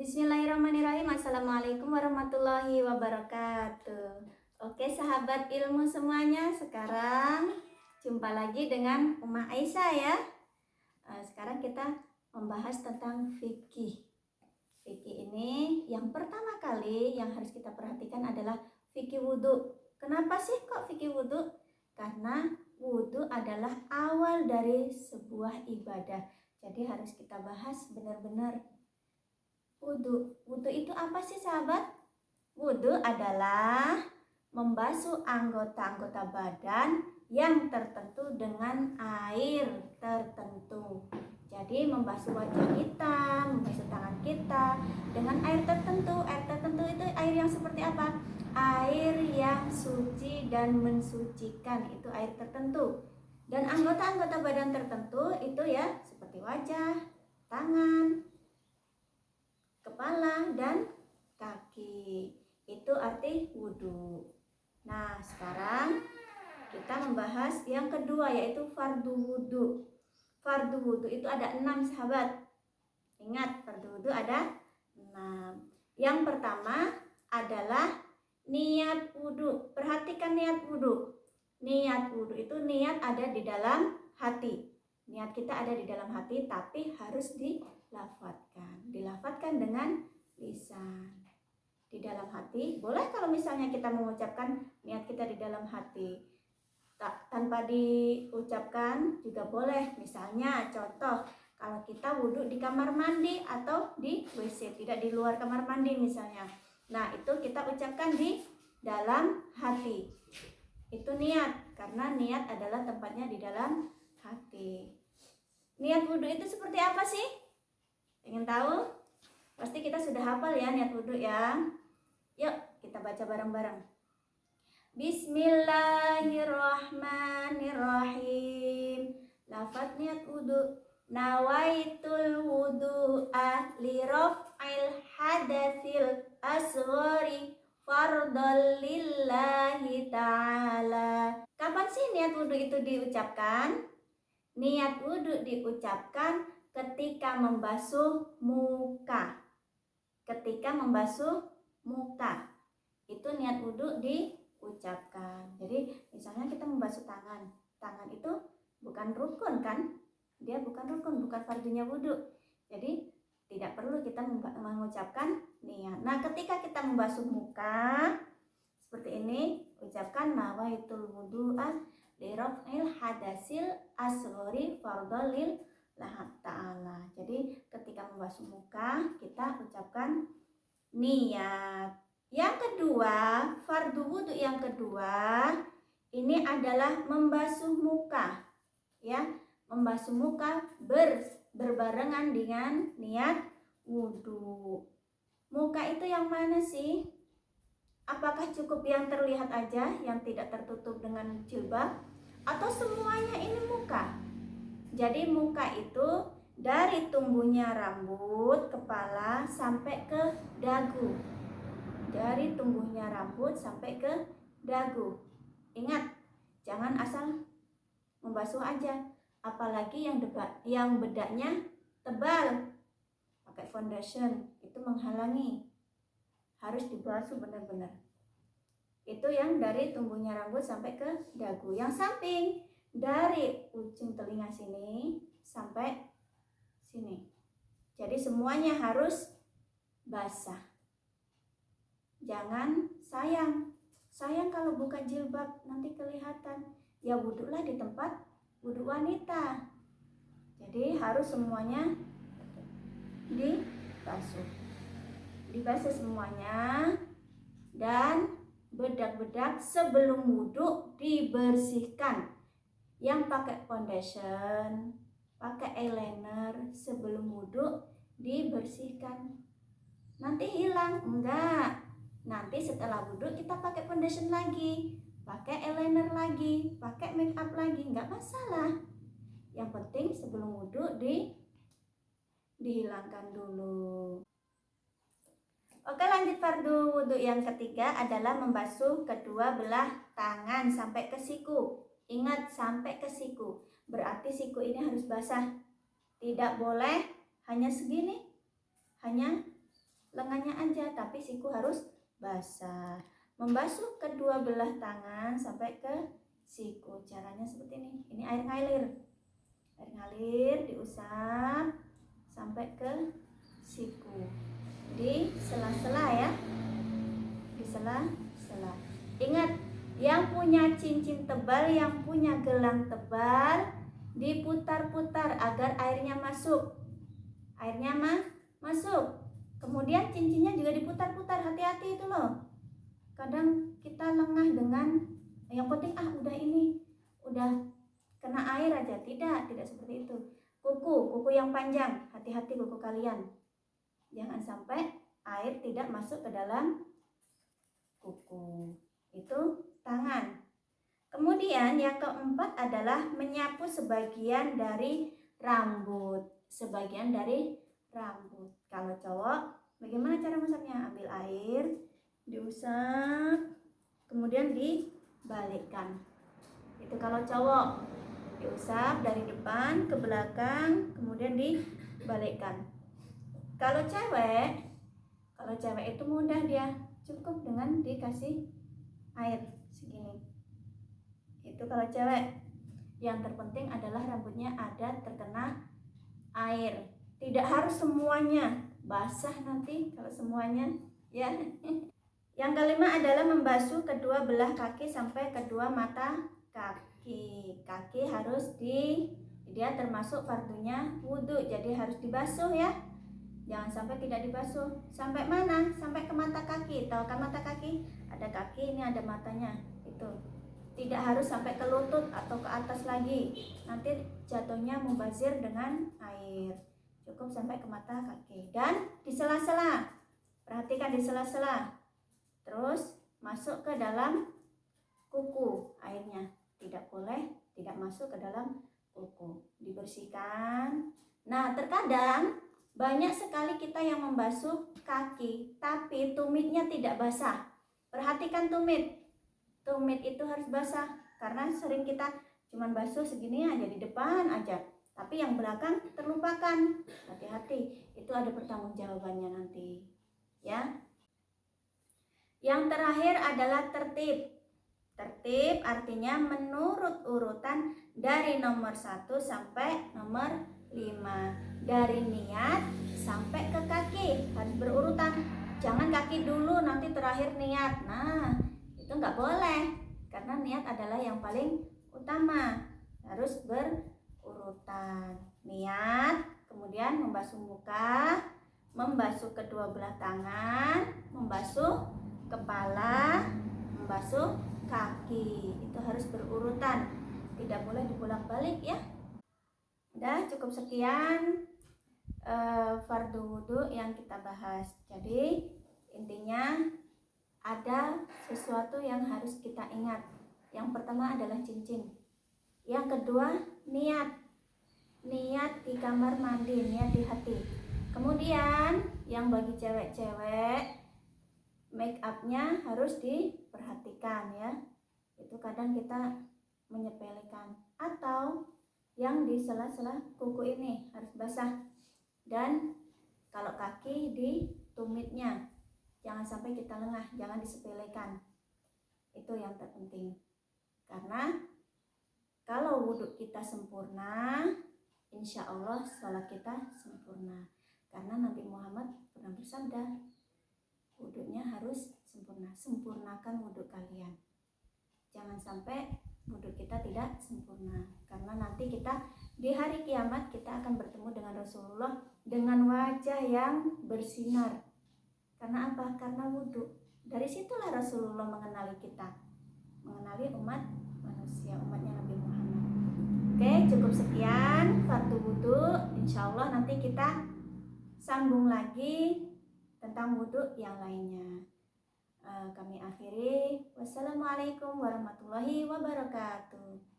Bismillahirrahmanirrahim. Assalamualaikum warahmatullahi wabarakatuh. Oke sahabat ilmu semuanya, sekarang jumpa lagi dengan Uma Aisyah ya. Sekarang kita membahas tentang fikih. Fikih ini yang pertama kali yang harus kita perhatikan adalah fikih wudhu. Kenapa sih kok fikih wudhu? Karena wudhu adalah awal dari sebuah ibadah. Jadi harus kita bahas benar-benar. Wudhu itu apa sih sahabat? Wudhu adalah membasuh anggota-anggota badan yang tertentu dengan air tertentu. Jadi membasuh wajah kita, membasuh tangan kita dengan air tertentu. Air tertentu itu air yang seperti apa? Air yang suci dan mensucikan, itu air tertentu. Dan anggota-anggota badan tertentu itu ya seperti wajah, tangan, kepala, dan kaki. Itu arti wudhu. Nah, sekarang kita membahas yang kedua, yaitu fardu wudhu. Fardu wudhu itu ada 6 sahabat. Ingat, fardu wudhu ada 6. Yang pertama adalah niat wudhu. Perhatikan niat wudhu. Niat wudhu itu niat ada di dalam hati. Niat kita ada di dalam hati, tapi harus dilafatkan dengan lisan. Di dalam hati boleh, kalau misalnya kita mengucapkan niat kita di dalam hati tanpa diucapkan juga boleh. Misalnya contoh, kalau kita wudhu di kamar mandi atau di WC, tidak di luar kamar mandi misalnya. Nah, itu kita ucapkan di dalam hati. Itu niat, karena niat adalah tempatnya di dalam hati. Niat wudhu itu seperti apa sih? Ingin tahu? Pasti kita sudah hafal ya niat wudhu ya. Yuk kita baca bareng-bareng. Bismillahirrahmanirrahim. Lafaz niat wudhu. Nawaitul wudhu'a li raf'il hadatsil asghari fardhal lillahi ta'ala. Kapan sih niat wudhu itu diucapkan? Niat wudhu diucapkan ketika membasuh muka. Ketika membasuh muka, itu niat wudhu diucapkan. Jadi misalnya kita membasuh tangan. Tangan itu bukan rukun kan? Dia bukan rukun, bukan fardunya wudhu. Jadi tidak perlu kita mengucapkan niat. Nah, ketika kita membasuh muka seperti ini, ucapkan nawaitul wudhu'a li raf'il hadasil asghari fardhal lillahi ta'ala. Jadi ketika membasuh muka kita ucapkan niat. Yang kedua, fardu wudhu yang kedua ini adalah membasuh muka. Ya, membasuh muka berbarengan dengan niat wudhu. Muka itu yang mana sih? Apakah cukup yang terlihat aja, yang tidak tertutup dengan jilbab, atau semuanya ini muka? Jadi muka itu dari tumbuhnya rambut, kepala sampai ke dagu. Dari tumbuhnya rambut sampai ke dagu. Ingat, jangan asal membasuh aja. Apalagi yang bedaknya tebal, pakai foundation, itu menghalangi. Harus dibasuh benar-benar. Itu yang dari tumbuhnya rambut sampai ke dagu. Yang samping, dari ujung telinga sini sampai sini. Jadi semuanya harus basah. Jangan sayang kalau buka jilbab nanti kelihatan. Ya wudhulah di tempat wudhu wanita. Jadi harus semuanya dibasuh semuanya, dan bedak-bedak sebelum wudhu dibersihkan. Yang pakai foundation, pakai eyeliner sebelum wudhu dibersihkan. Nanti hilang? Enggak. Nanti setelah wudhu kita pakai foundation lagi, pakai eyeliner lagi, pakai make up lagi, enggak masalah. Yang penting sebelum wudhu dihilangkan dulu. Oke, lanjut fardu wudhu yang ketiga adalah membasuh kedua belah tangan sampai ke siku. Ingat, sampai ke siku. Berarti siku ini harus basah. Tidak boleh hanya segini, hanya lengannya aja, tapi siku harus basah. Membasuh kedua belah tangan sampai ke siku. Caranya seperti ini. Ini air ngalir. Air ngalir diusap sampai ke siku. Di sela-sela ya. Di sela-sela. Ingat, yang punya cincin tebal, yang punya gelang tebal, diputar-putar agar airnya masuk. Airnya masuk. Kemudian cincinnya juga diputar-putar. Hati-hati itu loh. Kadang kita lengah dengan yang penting udah ini, udah kena air aja. Tidak seperti itu. Kuku yang panjang, hati-hati kuku kalian. Jangan sampai air tidak masuk ke dalam kuku. Itu tangan. Kemudian yang keempat adalah menyapu sebagian dari rambut. Sebagian dari rambut. Kalau cowok, bagaimana cara masaknya? Ambil air, diusap, kemudian dibalikkan. Itu kalau cowok, diusap dari depan ke belakang, kemudian dibalikkan. Kalau cewek itu mudah, dia cukup dengan dikasih air segini. Itu kalau cewek. Yang terpenting adalah rambutnya ada terkena air. Tidak harus semuanya basah nanti kalau semuanya ya. Yang kelima adalah membasuh kedua belah kaki sampai kedua mata kaki. Kaki harus dia termasuk fardunya wudhu, jadi harus dibasuh ya. Jangan sampai tidak dibasuh. Sampai mana? Sampai ke mata kaki. Tahu kan mata kaki? Ada kaki, ini ada matanya. Itu. Tidak harus sampai ke lutut atau ke atas lagi. Nanti jatuhnya mubazir dengan air. Cukup sampai ke mata kaki. Dan di sela-sela. Perhatikan di sela-sela. Terus masuk ke dalam kuku airnya. Tidak boleh tidak masuk ke dalam kuku. Dibersihkan. Nah, terkadang banyak sekali kita yang membasuh kaki, tapi tumitnya tidak basah. Perhatikan tumit. Tumit itu harus basah. Karena sering kita cuman basuh segini aja di depan aja. Tapi yang belakang terlupakan. Hati-hati. Itu ada pertanggungjawabannya nanti. Ya. Yang terakhir adalah tertib. Tertib artinya menurut urutan dari nomor 1 sampai nomor 5. Dari niat sampai ke kaki. Harus berurutan. Jangan kaki dulu nanti terakhir niat. Nah, itu nggak boleh. Karena niat adalah yang paling utama. Harus berurutan. Niat, kemudian membasuh muka, membasuh kedua belah tangan, membasuh kepala, membasuh kaki. Itu harus berurutan. Tidak boleh dibolak-balik ya. Udah cukup sekian fardu wudhu yang kita bahas. Jadi intinya ada sesuatu yang harus kita ingat. Yang pertama adalah cincin. Yang kedua niat. Niat di kamar mandi, niat di hati. Kemudian yang bagi cewek-cewek, make upnya harus diperhatikan ya. Itu kadang kita menyepelekan. Atau yang di sela-sela kuku ini harus basah. Dan kalau kaki di tumitnya, jangan sampai kita lengah, jangan disepelekan. Itu yang terpenting. Karena kalau wudhu kita sempurna, insya Allah sholat kita sempurna. Karena Nabi Muhammad pernah bersabda, wudhunya harus sempurna. Sempurnakan wudhu kalian. Jangan sampai wudhu kita tidak sempurna. Karena nanti kita di hari kiamat kita akan bertemu dengan Rasulullah dengan wajah yang bersinar. Karena apa? Karena wudhu. Dari situlah Rasulullah mengenali kita. Mengenali umat manusia, umatnya Nabi Muhammad. Oke, cukup sekian fardu wudhu. Insya Allah nanti kita sambung lagi tentang wudhu yang lainnya. Kami akhiri. Wassalamualaikum warahmatullahi wabarakatuh.